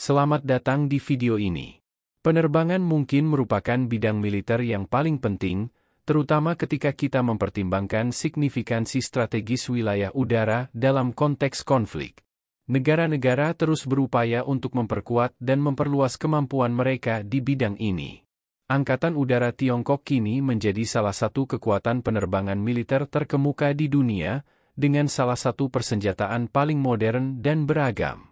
Selamat datang di video ini. Penerbangan mungkin merupakan bidang militer yang paling penting, terutama ketika kita mempertimbangkan signifikansi strategis wilayah udara dalam konteks konflik. Negara-negara terus berupaya untuk memperkuat dan memperluas kemampuan mereka di bidang ini. Angkatan Udara Tiongkok kini menjadi salah satu kekuatan penerbangan militer terkemuka di dunia, dengan salah satu persenjataan paling modern dan beragam.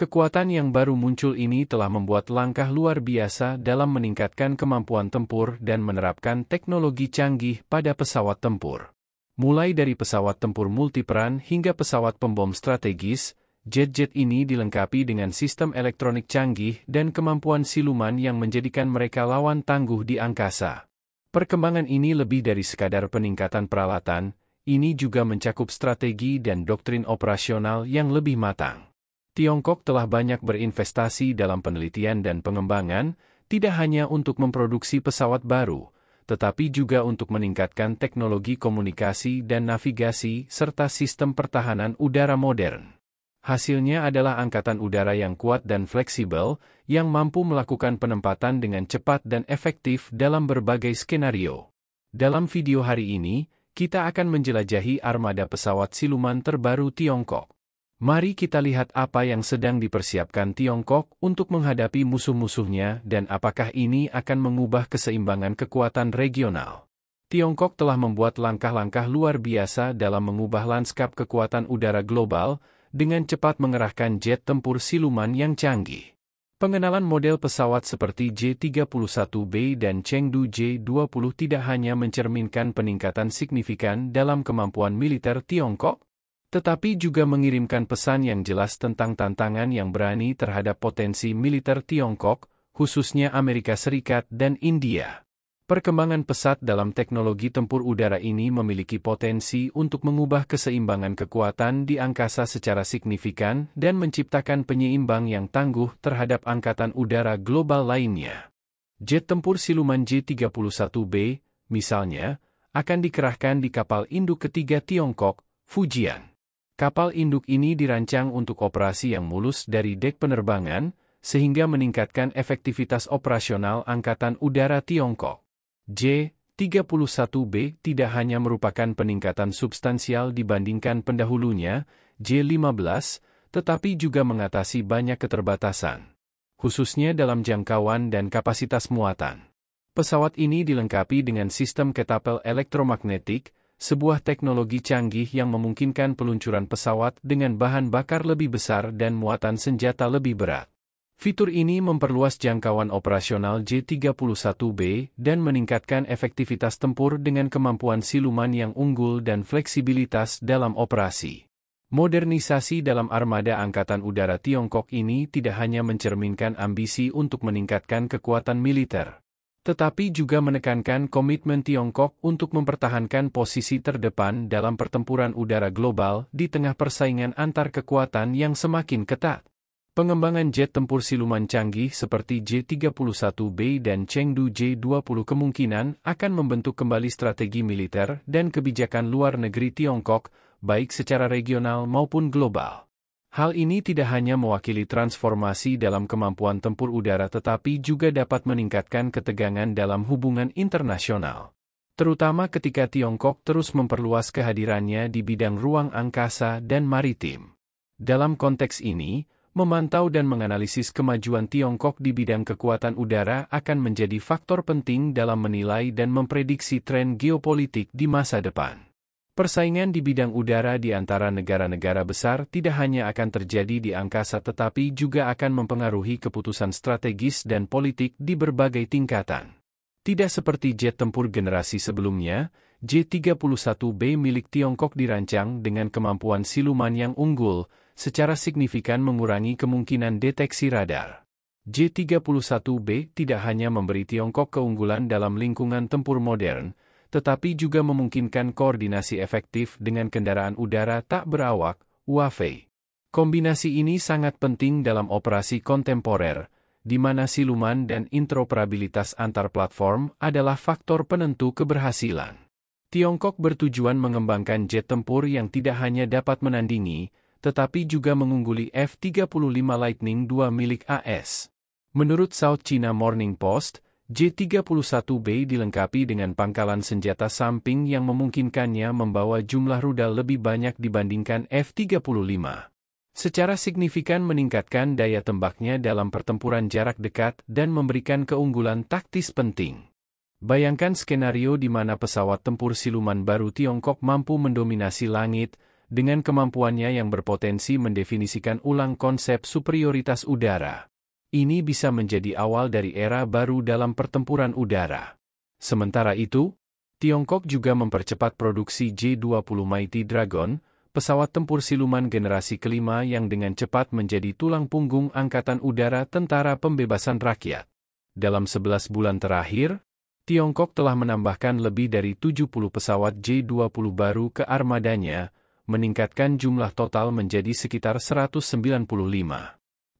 Kekuatan yang baru muncul ini telah membuat langkah luar biasa dalam meningkatkan kemampuan tempur dan menerapkan teknologi canggih pada pesawat tempur. Mulai dari pesawat tempur multiperan hingga pesawat pembom strategis, jet-jet ini dilengkapi dengan sistem elektronik canggih dan kemampuan siluman yang menjadikan mereka lawan tangguh di angkasa. Perkembangan ini lebih dari sekadar peningkatan peralatan, ini juga mencakup strategi dan doktrin operasional yang lebih matang. Tiongkok telah banyak berinvestasi dalam penelitian dan pengembangan, tidak hanya untuk memproduksi pesawat baru, tetapi juga untuk meningkatkan teknologi komunikasi dan navigasi serta sistem pertahanan udara modern. Hasilnya adalah angkatan udara yang kuat dan fleksibel, yang mampu melakukan penempatan dengan cepat dan efektif dalam berbagai skenario. Dalam video hari ini, kita akan menjelajahi armada pesawat siluman terbaru Tiongkok. Mari kita lihat apa yang sedang dipersiapkan Tiongkok untuk menghadapi musuh-musuhnya dan apakah ini akan mengubah keseimbangan kekuatan regional. Tiongkok telah membuat langkah-langkah luar biasa dalam mengubah lanskap kekuatan udara global, dengan cepat mengerahkan jet tempur siluman yang canggih. Pengenalan model pesawat seperti J-31B dan Chengdu J-20 tidak hanya mencerminkan peningkatan signifikan dalam kemampuan militer Tiongkok, tetapi juga mengirimkan pesan yang jelas tentang tantangan yang berani terhadap potensi militer Tiongkok, khususnya Amerika Serikat dan India. Perkembangan pesat dalam teknologi tempur udara ini memiliki potensi untuk mengubah keseimbangan kekuatan di angkasa secara signifikan dan menciptakan penyeimbang yang tangguh terhadap angkatan udara global lainnya. Jet tempur siluman J-31B, misalnya, akan dikerahkan di kapal induk ketiga Tiongkok, Fujian. Kapal induk ini dirancang untuk operasi yang mulus dari dek penerbangan, sehingga meningkatkan efektivitas operasional Angkatan Udara Tiongkok. J-31B tidak hanya merupakan peningkatan substansial dibandingkan pendahulunya, J-15, tetapi juga mengatasi banyak keterbatasan, khususnya dalam jangkauan dan kapasitas muatan. Pesawat ini dilengkapi dengan sistem ketapel elektromagnetik, sebuah teknologi canggih yang memungkinkan peluncuran pesawat dengan bahan bakar lebih besar dan muatan senjata lebih berat. Fitur ini memperluas jangkauan operasional J-31B dan meningkatkan efektivitas tempur dengan kemampuan siluman yang unggul dan fleksibilitas dalam operasi. Modernisasi dalam armada Angkatan Udara Tiongkok ini tidak hanya mencerminkan ambisi untuk meningkatkan kekuatan militer, tetapi juga menekankan komitmen Tiongkok untuk mempertahankan posisi terdepan dalam pertempuran udara global di tengah persaingan antar kekuatan yang semakin ketat. Pengembangan jet tempur siluman canggih seperti J-31B dan Chengdu J-20 kemungkinan akan membentuk kembali strategi militer dan kebijakan luar negeri Tiongkok, baik secara regional maupun global. Hal ini tidak hanya mewakili transformasi dalam kemampuan tempur udara tetapi juga dapat meningkatkan ketegangan dalam hubungan internasional, terutama ketika Tiongkok terus memperluas kehadirannya di bidang ruang angkasa dan maritim. Dalam konteks ini, memantau dan menganalisis kemajuan Tiongkok di bidang kekuatan udara akan menjadi faktor penting dalam menilai dan memprediksi tren geopolitik di masa depan. Persaingan di bidang udara di antara negara-negara besar tidak hanya akan terjadi di angkasa tetapi juga akan mempengaruhi keputusan strategis dan politik di berbagai tingkatan. Tidak seperti jet tempur generasi sebelumnya, J-31B milik Tiongkok dirancang dengan kemampuan siluman yang unggul, secara signifikan mengurangi kemungkinan deteksi radar. J-31B tidak hanya memberi Tiongkok keunggulan dalam lingkungan tempur modern, tetapi juga memungkinkan koordinasi efektif dengan kendaraan udara tak berawak, UAV. Kombinasi ini sangat penting dalam operasi kontemporer, di mana siluman dan interoperabilitas antar platform adalah faktor penentu keberhasilan. Tiongkok bertujuan mengembangkan jet tempur yang tidak hanya dapat menandingi, tetapi juga mengungguli F-35 Lightning II milik AS. Menurut South China Morning Post, J-31B dilengkapi dengan pangkalan senjata samping yang memungkinkannya membawa jumlah rudal lebih banyak dibandingkan F-35. Secara signifikan meningkatkan daya tembaknya dalam pertempuran jarak dekat dan memberikan keunggulan taktis penting. Bayangkan skenario di mana pesawat tempur siluman baru Tiongkok mampu mendominasi langit, dengan kemampuannya yang berpotensi mendefinisikan ulang konsep superioritas udara. Ini bisa menjadi awal dari era baru dalam pertempuran udara. Sementara itu, Tiongkok juga mempercepat produksi J-20 Mighty Dragon, pesawat tempur siluman generasi kelima yang dengan cepat menjadi tulang punggung Angkatan Udara Tentara Pembebasan Rakyat. Dalam 11 bulan terakhir, Tiongkok telah menambahkan lebih dari 70 pesawat J-20 baru ke armadanya, meningkatkan jumlah total menjadi sekitar 195.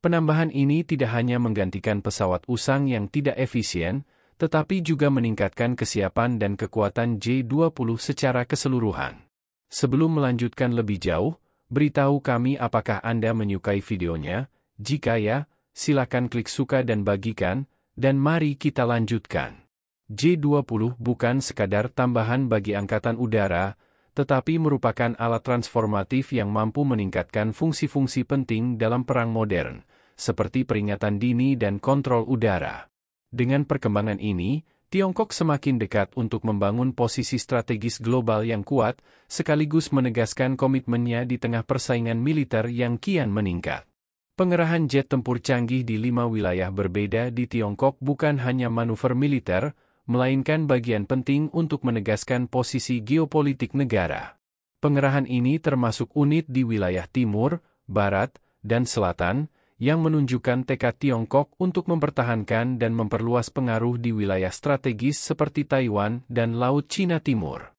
Penambahan ini tidak hanya menggantikan pesawat usang yang tidak efisien, tetapi juga meningkatkan kesiapan dan kekuatan J-20 secara keseluruhan. Sebelum melanjutkan lebih jauh, beritahu kami apakah Anda menyukai videonya. Jika ya, silakan klik suka dan bagikan, dan mari kita lanjutkan. J-20 bukan sekadar tambahan bagi Angkatan Udara, tetapi merupakan alat transformatif yang mampu meningkatkan fungsi-fungsi penting dalam perang modern, seperti peringatan dini dan kontrol udara. Dengan perkembangan ini, Tiongkok semakin dekat untuk membangun posisi strategis global yang kuat, sekaligus menegaskan komitmennya di tengah persaingan militer yang kian meningkat. Pengerahan jet tempur canggih di 5 wilayah berbeda di Tiongkok bukan hanya manuver militer, melainkan bagian penting untuk menegaskan posisi geopolitik negara. Pengerahan ini termasuk unit di wilayah timur, barat, dan selatan, yang menunjukkan tekad Tiongkok untuk mempertahankan dan memperluas pengaruh di wilayah strategis seperti Taiwan dan Laut Cina Timur.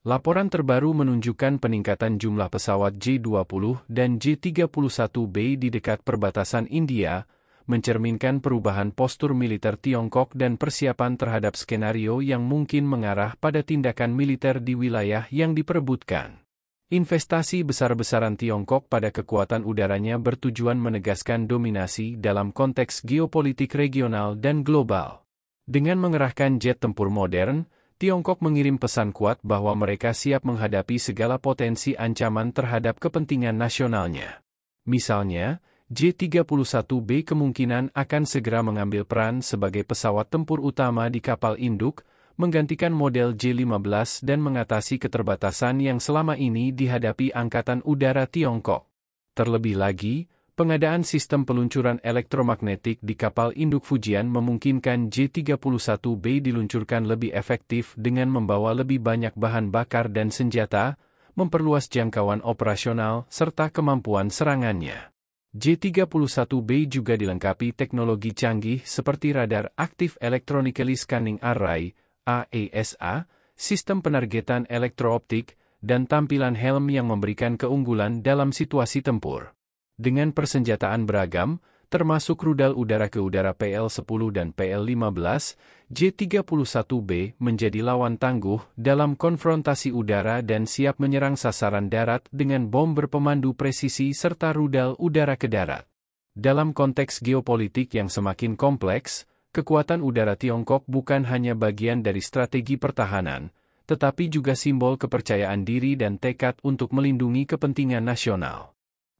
Laporan terbaru menunjukkan peningkatan jumlah pesawat J-20 dan J-31B di dekat perbatasan India, mencerminkan perubahan postur militer Tiongkok dan persiapan terhadap skenario yang mungkin mengarah pada tindakan militer di wilayah yang diperebutkan. Investasi besar-besaran Tiongkok pada kekuatan udaranya bertujuan menegaskan dominasi dalam konteks geopolitik regional dan global. Dengan mengerahkan jet tempur modern, Tiongkok mengirim pesan kuat bahwa mereka siap menghadapi segala potensi ancaman terhadap kepentingan nasionalnya. Misalnya, J-31B kemungkinan akan segera mengambil peran sebagai pesawat tempur utama di kapal induk, menggantikan model J-15 dan mengatasi keterbatasan yang selama ini dihadapi Angkatan Udara Tiongkok. Terlebih lagi, pengadaan sistem peluncuran elektromagnetik di kapal induk Fujian memungkinkan J-31B diluncurkan lebih efektif dengan membawa lebih banyak bahan bakar dan senjata, memperluas jangkauan operasional serta kemampuan serangannya. J-31B juga dilengkapi teknologi canggih seperti radar Active Electronically Scanning Array, AESA, sistem penargetan elektrooptik, dan tampilan helm yang memberikan keunggulan dalam situasi tempur. Dengan persenjataan beragam, termasuk rudal udara ke udara PL-10 dan PL-15, J-31B menjadi lawan tangguh dalam konfrontasi udara dan siap menyerang sasaran darat dengan bom berpemandu presisi serta rudal udara ke darat. Dalam konteks geopolitik yang semakin kompleks, kekuatan udara Tiongkok bukan hanya bagian dari strategi pertahanan, tetapi juga simbol kepercayaan diri dan tekad untuk melindungi kepentingan nasional.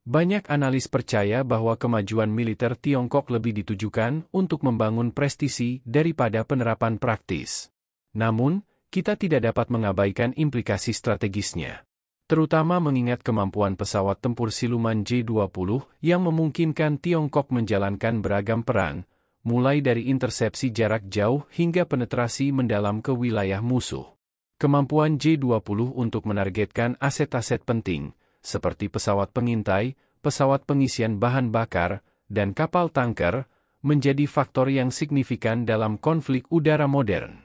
Banyak analis percaya bahwa kemajuan militer Tiongkok lebih ditujukan untuk membangun prestisi daripada penerapan praktis. Namun, kita tidak dapat mengabaikan implikasi strategisnya. Terutama mengingat kemampuan pesawat tempur siluman J-20 yang memungkinkan Tiongkok menjalankan beragam peran, mulai dari intersepsi jarak jauh hingga penetrasi mendalam ke wilayah musuh. Kemampuan J-20 untuk menargetkan aset-aset penting, seperti pesawat pengintai, pesawat pengisian bahan bakar, dan kapal tanker, menjadi faktor yang signifikan dalam konflik udara modern.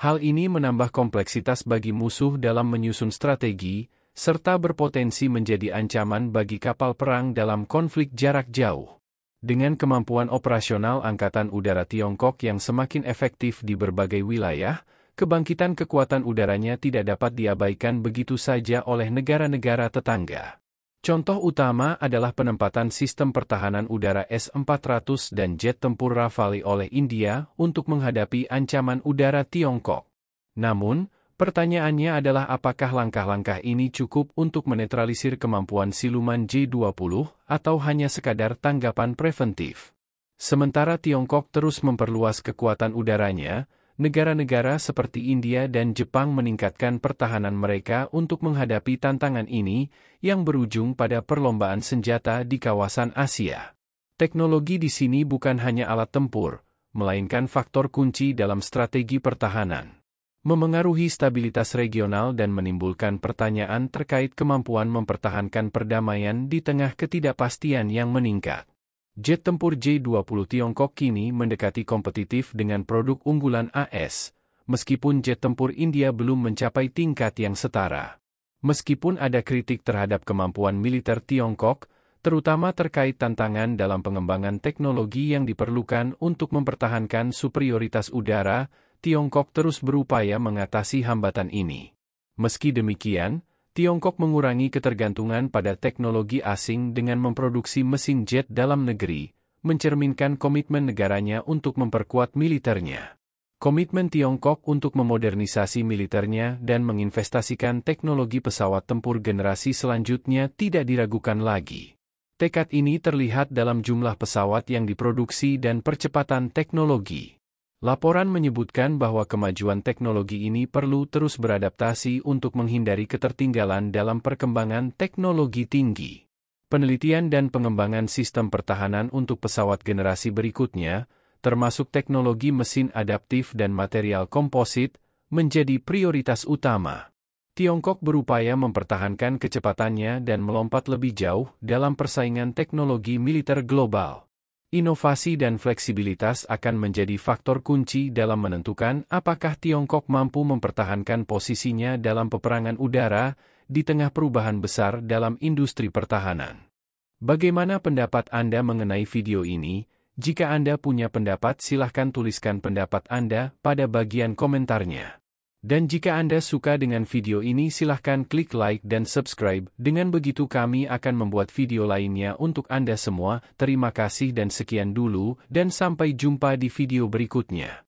Hal ini menambah kompleksitas bagi musuh dalam menyusun strategi, serta berpotensi menjadi ancaman bagi kapal perang dalam konflik jarak jauh. Dengan kemampuan operasional Angkatan Udara Tiongkok yang semakin efektif di berbagai wilayah, kebangkitan kekuatan udaranya tidak dapat diabaikan begitu saja oleh negara-negara tetangga. Contoh utama adalah penempatan sistem pertahanan udara S-400 dan jet tempur Rafale oleh India untuk menghadapi ancaman udara Tiongkok. Namun, pertanyaannya adalah apakah langkah-langkah ini cukup untuk menetralisir kemampuan siluman J-20 atau hanya sekadar tanggapan preventif. Sementara Tiongkok terus memperluas kekuatan udaranya, negara-negara seperti India dan Jepang meningkatkan pertahanan mereka untuk menghadapi tantangan ini yang berujung pada perlombaan senjata di kawasan Asia. Teknologi di sini bukan hanya alat tempur, melainkan faktor kunci dalam strategi pertahanan. Memengaruhi stabilitas regional dan menimbulkan pertanyaan terkait kemampuan mempertahankan perdamaian di tengah ketidakpastian yang meningkat. Jet tempur J-20 Tiongkok kini mendekati kompetitif dengan produk unggulan AS, meskipun jet tempur India belum mencapai tingkat yang setara. Meskipun ada kritik terhadap kemampuan militer Tiongkok, terutama terkait tantangan dalam pengembangan teknologi yang diperlukan untuk mempertahankan superioritas udara, Tiongkok terus berupaya mengatasi hambatan ini. Meski demikian, Tiongkok mengurangi ketergantungan pada teknologi asing dengan memproduksi mesin jet dalam negeri, mencerminkan komitmen negaranya untuk memperkuat militernya. Komitmen Tiongkok untuk memodernisasi militernya dan menginvestasikan teknologi pesawat tempur generasi selanjutnya tidak diragukan lagi. Tekad ini terlihat dalam jumlah pesawat yang diproduksi dan percepatan teknologi. Laporan menyebutkan bahwa kemajuan teknologi ini perlu terus beradaptasi untuk menghindari ketertinggalan dalam perkembangan teknologi tinggi. Penelitian dan pengembangan sistem pertahanan untuk pesawat generasi berikutnya, termasuk teknologi mesin adaptif dan material komposit, menjadi prioritas utama. Tiongkok berupaya mempertahankan kecepatannya dan melompat lebih jauh dalam persaingan teknologi militer global. Inovasi dan fleksibilitas akan menjadi faktor kunci dalam menentukan apakah Tiongkok mampu mempertahankan posisinya dalam peperangan udara di tengah perubahan besar dalam industri pertahanan. Bagaimana pendapat Anda mengenai video ini? Jika Anda punya pendapat, silahkan tuliskan pendapat Anda pada bagian komentarnya. Dan jika Anda suka dengan video ini, silahkan klik like dan subscribe. Dengan begitu kami akan membuat video lainnya untuk Anda semua. Terima kasih dan sekian dulu, dan sampai jumpa di video berikutnya.